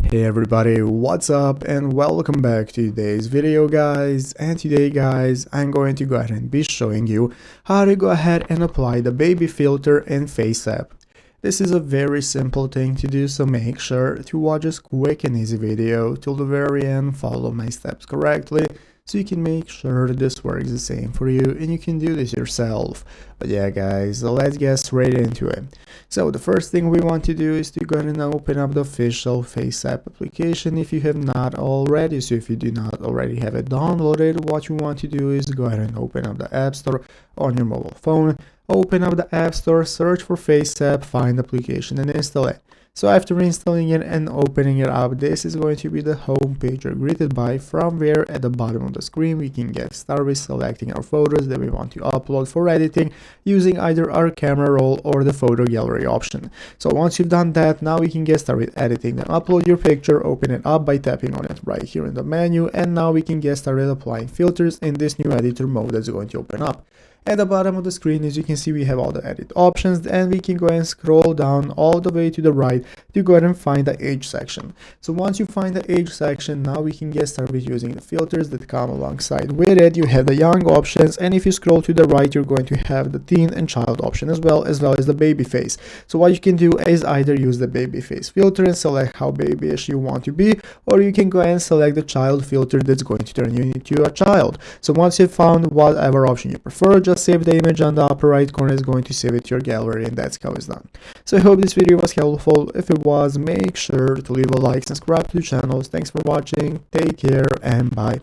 Hey everybody, what's up and welcome back to today's video guys. And today guys, I'm going to go ahead and be showing you how to go ahead and apply the baby filter in FaceApp. This is a very simple thing to do, so make sure to watch this quick and easy video till the very end, follow my steps correctly, so you can make sure that this works the same for you and you can do this yourself. But yeah guys, let's get straight into it. So the first thing we want to do is to go ahead and open up the official FaceApp application if you have not already. So if you do not already have it downloaded, what you want to do is go ahead and open up the App Store on your mobile phone. Open up the App Store, search for FaceApp, find the application and install it. So after installing it and opening it up, this is going to be the home page you're greeted by, from where at the bottom of the screen we can get started with selecting our photos that we want to upload for editing using either our camera roll or the photo gallery option. So once you've done that, now we can get started with editing. Then upload your picture, open it up by tapping on it right here in the menu, and now we can get started applying filters in this new editor mode that's going to open up. At the bottom of the screen, as you can see, we have all the edit options, and we can go and scroll down all the way to the right to go ahead and find the age section. So once you find the age section, now we can get started with using the filters that come alongside with it. You have the young options, and if you scroll to the right, you're going to have the teen and child option as well as the baby face. So what you can do is either use the baby face filter and select how babyish you want to be, or you can go and select the child filter that's going to turn you into a child. So once you've found whatever option you prefer, just save the image on the upper right corner. Is going to save it to your gallery, and that's how it's done. So I hope this video was helpful. If it was, make sure to leave a like, subscribe to the channel. Thanks for watching, take care, and bye.